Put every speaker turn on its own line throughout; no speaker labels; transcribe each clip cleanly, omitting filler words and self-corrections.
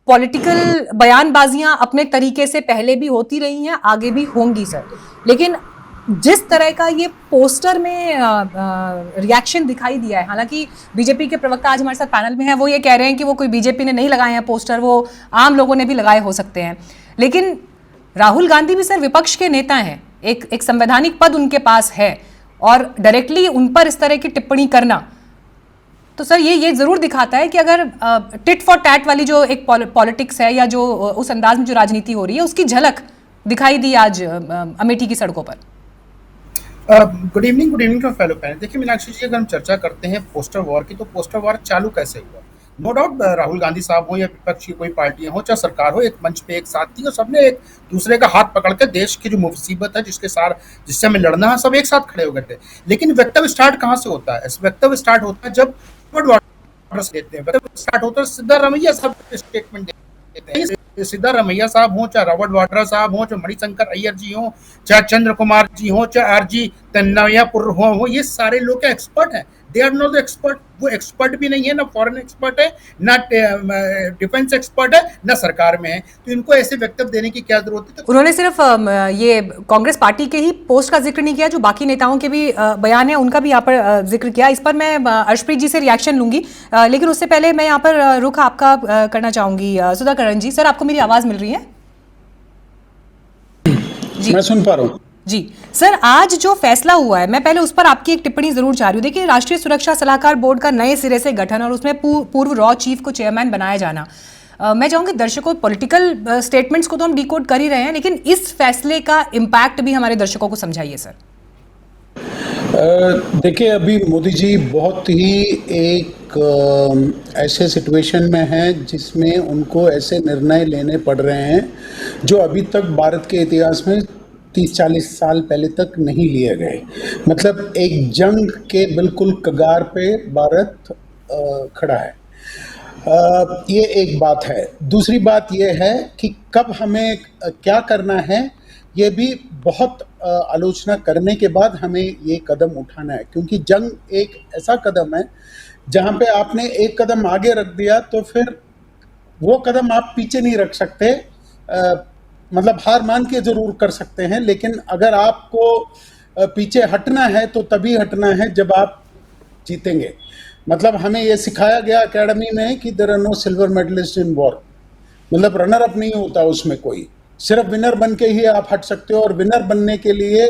Political बयानबाजियां अपने तरीके से पहले भी होती रही हैं, आगे भी होंगी सर, लेकिन जिस तरह का ये पोस्टर में रिएक्शन दिखाई दिया है, हालांकि बीजेपी के प्रवक्ता आज हमारे साथ पैनल में हैं, वो ये कह रहे हैं कि वो कोई बीजेपी ने नहीं लगाए हैं पोस्टर, वो आम लोगों ने भी लगाए हो सकते हैं, लेकिन राहुल गांधी भी सर विपक्ष के नेता हैं, एक संवैधानिक पद उनके पास है, और डायरेक्टली उन पर इस तरह की टिप्पणी करना तो सर ये जरूर दिखाता है कि अगर टिट फॉर टैट वाली जो एक पॉलिटिक्स है या जो उस अंदाज में जो राजनीति हो रही है उसकी झलक दिखाई दी आज अमेठी की सड़कों पर।
Good evening to fellow panel. देखिए मीनाक्षी जी, अगर हम चर्चा करते हैं पोस्टर वॉर की, तो पोस्टर वॉर चालू कैसे हुआ? नो डाउट राहुल गांधी साहब हो या विपक्ष की कोई पार्टियां हो, चाहे सरकार हो, एक मंच पे एक साथ थी और सबने एक दूसरे का हाथ पकड़ के देश की जो मुसीबत है जिससे हमें लड़ना है, सब एक साथ खड़े हो गए थे। लेकिन वक्तव्य स्टार्ट कहाँ से होता है? वक्तव्य स्टार्ट होता है जब देते हैं, वक्तव्य स्टार्ट होता है सिद्धारमैया साहब स्टेटमेंट देते हैं। सिद्धारमैया साहब हो, चाहे रॉबर्ट वाड्रा साहब हो, चाहे मणिशंकर अय्यर जी हो, चाहे चंद्र कुमार जी हो, चाहे आरजी तन्नायापुर हो, ये सारे लोग एक्सपर्ट हैं। They are not the expert. वो एक्सपर्ट भी नहीं है, ना फॉरेन एक्सपर्ट है, ना डिफेंस एक्सपर्ट है, ना सरकार में है, तो इनको ऐसे वक्तव्य देने की क्या जरूरत है?
उन्होंने सिर्फ ये कांग्रेस पार्टी के ही पोस्ट का जिक्र नहीं किया, जो बाकी नेताओं के भी बयान है उनका भी यहाँ पर जिक्र किया। इस पर मैं अर्शप्रीत जी से रिएक्शन लूंगी, लेकिन उससे पहले मैं यहाँ पर रुख आपका करना चाहूंगी सुधाकरण जी। सर, आपको मेरी आवाज मिल रही है?
जी, मैं सुन पा रहा हूँ
जी। सर, आज जो फैसला हुआ है, मैं पहले उस पर आपकी एक टिप्पणी जरूर चाह रही हूँ। देखिए, राष्ट्रीय सुरक्षा सलाहकार बोर्ड का नए सिरे से गठन और उसमें पूर्व रॉ चीफ को चेयरमैन बनाया जाना, मैं चाहूंगी दर्शकों, पॉलिटिकल स्टेटमेंट्स को तो हम डिकोड कर ही रहे हैं, लेकिन इस फैसले का इम्पैक्ट भी हमारे दर्शकों को समझाइए सर।
देखिए, अभी मोदी जी बहुत ही एक ऐसे सिचुएशन में हैं जिसमें उनको ऐसे निर्णय लेने पड़ रहे हैं जो अभी तक भारत के इतिहास में 30-40 साल पहले तक नहीं लिए गए। मतलब एक जंग के बिल्कुल कगार पे भारत खड़ा है। ये एक बात है। दूसरी बात ये है कि कब हमें क्या करना है, ये भी बहुत आलोचना करने के बाद हमें ये कदम उठाना है, क्योंकि जंग एक ऐसा कदम है जहाँ पे आपने एक कदम आगे रख दिया तो फिर वो कदम आप पीछे नहीं रख सकते। मतलब हार मान के जरूर कर सकते हैं, लेकिन अगर आपको पीछे हटना है तो तभी हटना है जब आप जीतेंगे। मतलब हमें ये सिखाया गया एकेडमी में कि there are no silver medallist in war. मतलब रनर अप नहीं होता उसमें कोई, सिर्फ विनर बन के ही आप हट सकते हो, और विनर बनने के लिए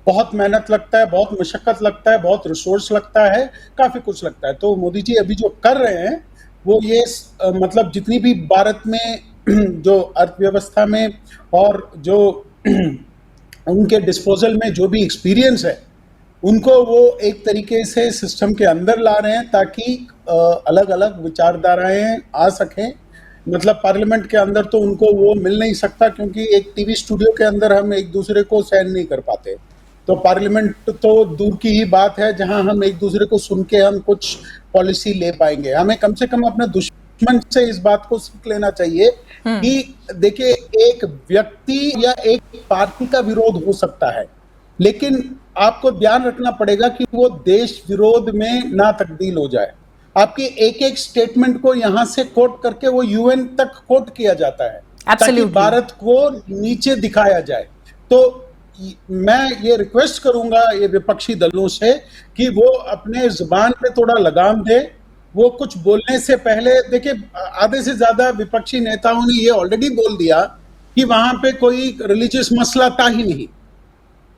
बहुत मेहनत लगता है, बहुत मशक्कत लगता है, बहुत रिसोर्स लगता है, काफ़ी कुछ लगता है। तो मोदी जी अभी जो कर रहे हैं वो ये मतलब जितनी भी भारत में जो अर्थव्यवस्था में और जो उनके डिस्पोजल में जो भी एक्सपीरियंस है, उनको वो एक तरीके से सिस्टम के अंदर ला रहे हैं ताकि अलग अलग विचारधाराएं आ सकें। मतलब पार्लियामेंट के अंदर तो उनको वो मिल नहीं सकता, क्योंकि एक टीवी स्टूडियो के अंदर हम एक दूसरे को सहन नहीं कर पाते। तो पार्लियामेंट तो दूर की ही बात है जहां हम एक दूसरे को सुन के हम कुछ पॉलिसी ले पाएंगे। हमें कम से कम अपने दुश्मन से इस बात को सीख लेना चाहिए कि देखिए, एक व्यक्ति या एक पार्टी का विरोध हो सकता है, लेकिन आपको ध्यान रखना पड़ेगा कि वो देश विरोध में ना तब्दील हो जाए। आपके एक एक स्टेटमेंट को यहां से कोट करके वो यूएन तक कोट किया जाता है ताकि भारत को नीचे दिखाया जाए। तो मैं ये रिक्वेस्ट करूंगा ये विपक्षी दलों से कि वो अपने जुबान पे थोड़ा लगाम दे। वो कुछ बोलने से पहले, देखिए, आधे से ज्यादा विपक्षी नेताओं ने ये ऑलरेडी बोल दिया कि वहां पे कोई रिलीजियस मसला था ही नहीं।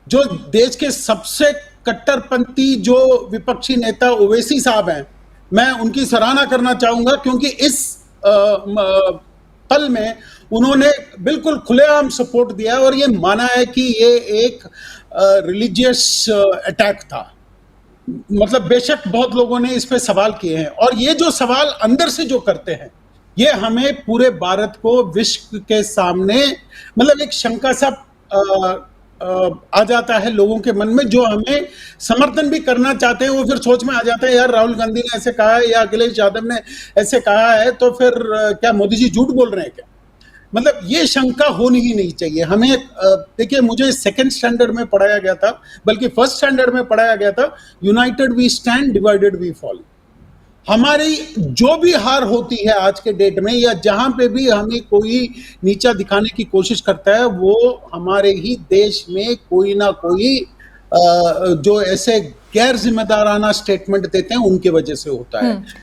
जो देश के सबसे कट्टरपंथी जो विपक्षी नेता ओवैसी साहब हैं, मैं उनकी सराहना करना चाहूंगा, क्योंकि इस पल में उन्होंने बिल्कुल खुलेआम सपोर्ट दिया और ये माना है कि ये एक रिलीजियस अटैक था। मतलब बेशक बहुत लोगों ने इस पे सवाल किए हैं, और ये जो सवाल अंदर से जो करते हैं, ये हमें पूरे भारत को विश्व के सामने मतलब एक शंका सा आ जाता है लोगों के मन में, जो हमें समर्थन भी करना चाहते हैं वो फिर सोच में आ जाते हैं, यार राहुल गांधी ने ऐसे कहा है या अखिलेश यादव ने ऐसे कहा है, तो फिर क्या मोदी जी झूठ बोल रहे हैं क्या? मतलब ये शंका होनी ही नहीं चाहिए हमें। देखिए, मुझे सेकंड स्टैंडर्ड में पढ़ाया गया था, बल्कि फर्स्ट स्टैंडर्ड में पढ़ाया गया था, united we stand, divided we fall. हमारी जो भी हार होती है आज के डेट में, या जहां पे भी हमें कोई नीचा दिखाने की कोशिश करता है, वो हमारे ही देश में कोई ना कोई जो ऐसे गैर जिम्मेदाराना स्टेटमेंट देते हैं उनकी वजह से होता है।